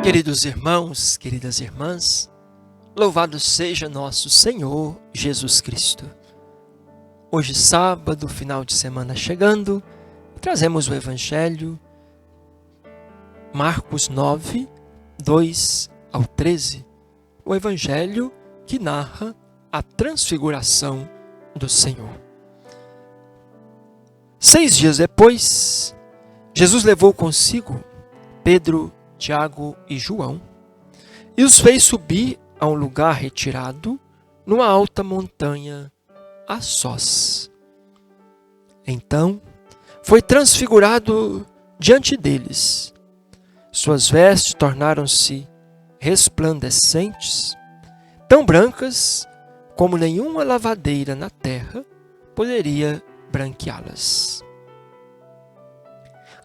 Queridos irmãos, queridas irmãs, louvado seja nosso Senhor Jesus Cristo. Hoje, sábado, final de semana chegando, trazemos o Evangelho, Marcos 9, 2 ao 13, o Evangelho que narra a transfiguração do Senhor. 6 dias depois, Jesus levou consigo Pedro, Tiago e João, e os fez subir a um lugar retirado, numa alta montanha, a sós. Então, foi transfigurado diante deles. Suas vestes tornaram-se resplandecentes, tão brancas como nenhuma lavadeira na terra poderia branqueá-las.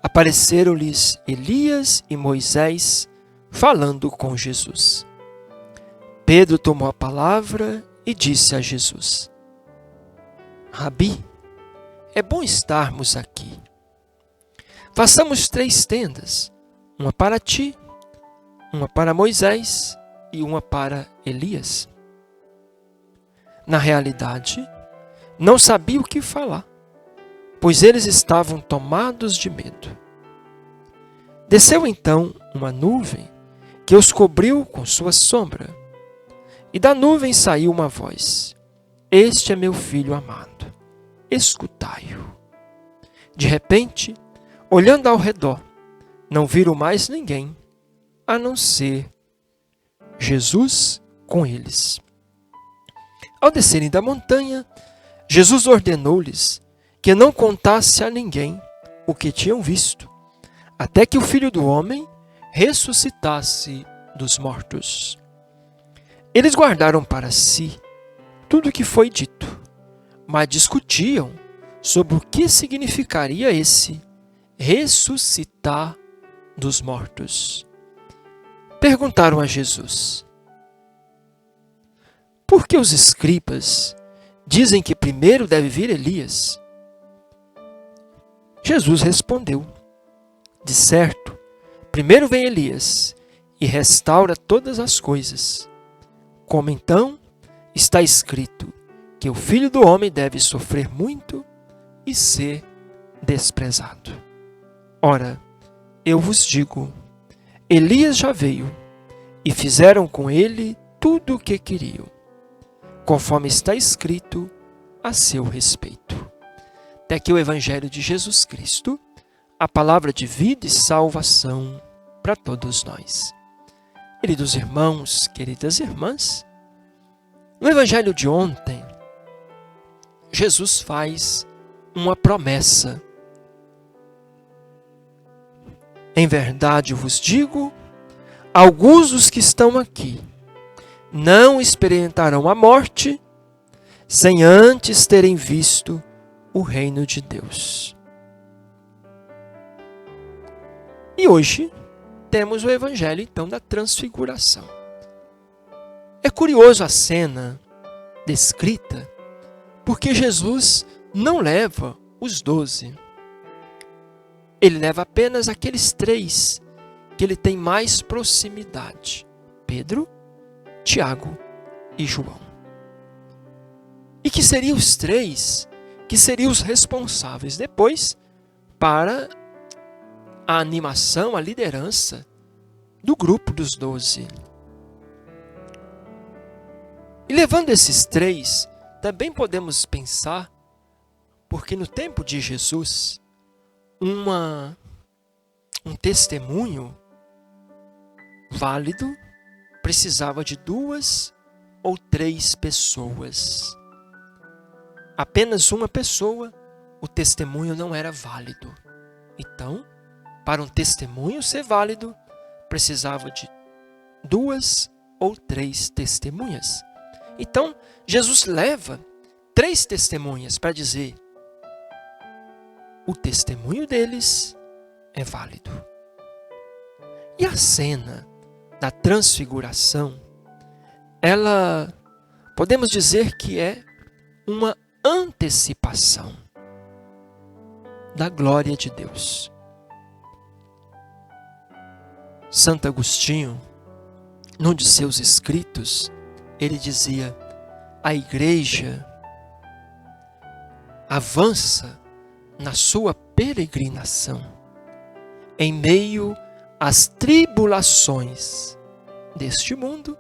Apareceram-lhes Elias e Moisés falando com Jesus. Pedro tomou a palavra e disse a Jesus: Rabi, é bom estarmos aqui. Façamos 3 tendas, uma para ti, uma para Moisés e uma para Elias. Na realidade, não sabia o que falar, pois eles estavam tomados de medo. Desceu então uma nuvem que os cobriu com sua sombra, e da nuvem saiu uma voz: Este é meu filho amado, escutai-o. De repente, olhando ao redor, não viram mais ninguém, a não ser Jesus com eles. Ao descerem da montanha, Jesus ordenou-lhes que não contasse a ninguém o que tinham visto, até que o Filho do Homem ressuscitasse dos mortos. Eles guardaram para si tudo o que foi dito, mas discutiam sobre o que significaria esse ressuscitar dos mortos. Perguntaram a Jesus: Por que os escribas dizem que primeiro deve vir Elias? Jesus respondeu: De certo, primeiro vem Elias e restaura todas as coisas. Como então está escrito que o Filho do Homem deve sofrer muito e ser desprezado. Ora, eu vos digo, Elias já veio e fizeram com ele tudo o que queriam, conforme está escrito a seu respeito. Até aqui o Evangelho de Jesus Cristo, a palavra de vida e salvação para todos nós. Queridos irmãos, queridas irmãs, no Evangelho de ontem, Jesus faz uma promessa. Em verdade vos digo, alguns dos que estão aqui não experimentarão a morte sem antes terem visto o reino de Deus. E hoje temos o Evangelho, então, da transfiguração. É curioso a cena descrita, porque Jesus não leva os 12. Ele leva apenas aqueles 3 que ele tem mais proximidade: Pedro, Tiago e João. E que seriam os 3 que seriam os responsáveis depois para a animação, a liderança do grupo dos 12. E levando esses 3, também podemos pensar, porque no tempo de Jesus, um testemunho válido precisava de 2 ou 3 pessoas. Apenas uma pessoa, o testemunho não era válido. Então, para um testemunho ser válido, precisava de 2 ou 3 testemunhas. Então, Jesus leva 3 testemunhas para dizer: o testemunho deles é válido. E a cena da transfiguração, ela podemos dizer que é uma antecipação da glória de Deus. Santo Agostinho, num de seus escritos, ele dizia: a igreja avança na sua peregrinação em meio às tribulações deste mundo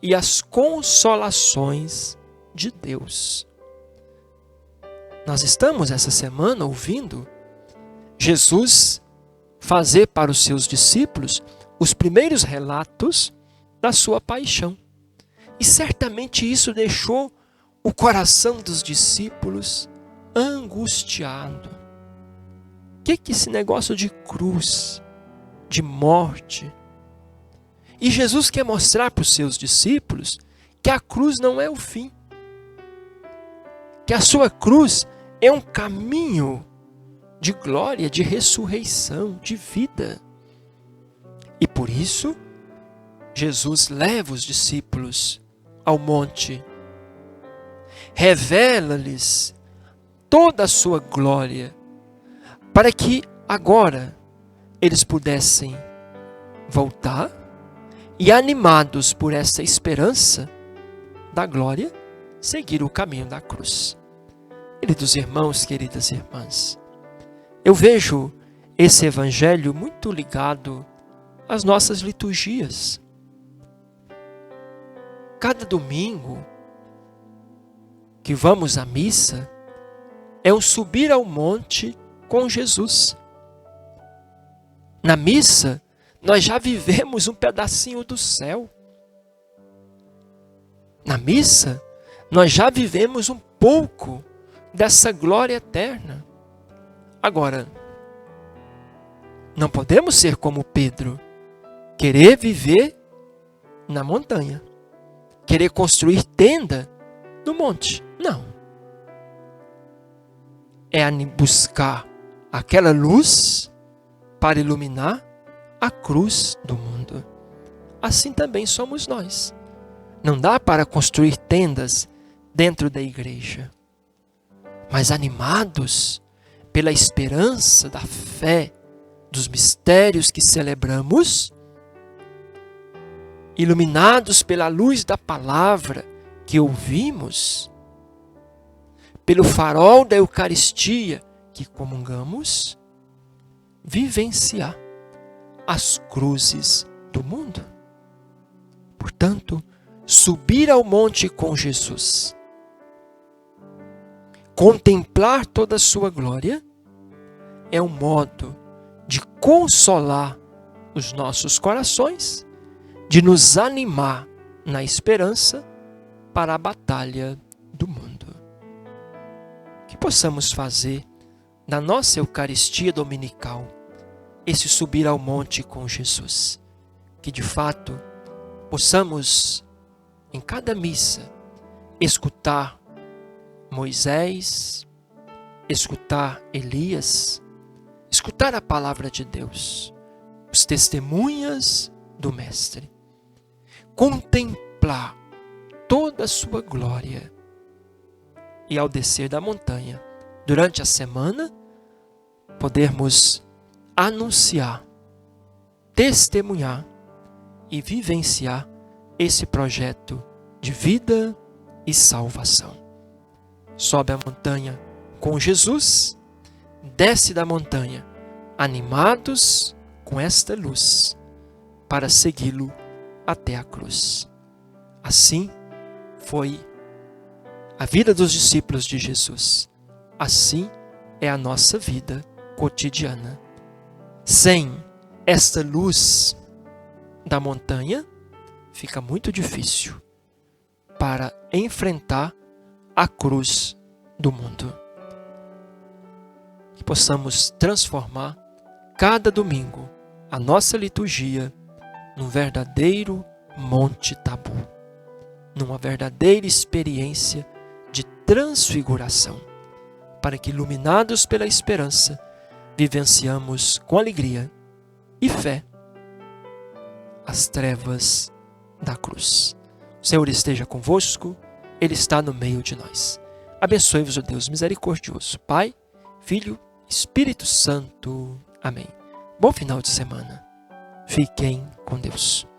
e às consolações de Deus. Nós estamos essa semana ouvindo Jesus fazer para os seus discípulos os primeiros relatos da sua paixão. E certamente isso deixou o coração dos discípulos angustiado. O que é esse negócio de cruz, de morte? E Jesus quer mostrar para os seus discípulos que a cruz não é o fim. Que a sua cruz é um caminho de glória, de ressurreição, de vida. E por isso, Jesus leva os discípulos ao monte, revela-lhes toda a sua glória, para que agora eles pudessem voltar e, animados por essa esperança da glória, seguir o caminho da cruz. Queridos irmãos, queridas irmãs, eu vejo esse evangelho muito ligado às nossas liturgias. Cada domingo que vamos à missa é um subir ao monte com Jesus. Na missa, nós já vivemos um pedacinho do céu. Na missa, nós já vivemos um pouco dessa glória eterna. Agora, não podemos ser como Pedro, querer viver na montanha, querer construir tenda no monte. Não. É buscar aquela luz para iluminar a cruz do mundo. Assim também somos nós. Não dá para construir tendas dentro da igreja, mas animados pela esperança da fé, dos mistérios que celebramos, iluminados pela luz da palavra que ouvimos, pelo farol da Eucaristia que comungamos, vivenciar as cruzes do mundo. Portanto, subir ao monte com Jesus, contemplar toda a sua glória, é um modo de consolar os nossos corações, de nos animar na esperança para a batalha do mundo. Que possamos fazer na nossa Eucaristia dominical esse subir ao monte com Jesus. Que de fato possamos, em cada missa, escutar Moisés, escutar Elias, escutar a palavra de Deus, os testemunhas do Mestre, contemplar toda a sua glória e, ao descer da montanha, durante a semana, podermos anunciar, testemunhar e vivenciar esse projeto de vida e salvação. Sobe a montanha com Jesus, desce da montanha, animados com esta luz, para segui-lo até a cruz. Assim foi a vida dos discípulos de Jesus. Assim é a nossa vida cotidiana. Sem esta luz da montanha, fica muito difícil para enfrentar a cruz do mundo. Que possamos transformar cada domingo a nossa liturgia num verdadeiro Monte Tabu, numa verdadeira experiência de transfiguração, para que, iluminados pela esperança, vivenciamos com alegria e fé as trevas da cruz. O Senhor esteja convosco, Ele está no meio de nós. Abençoe-vos o Deus misericordioso, Pai, Filho, Espírito Santo. Amém. Bom final de semana. Fiquem com Deus.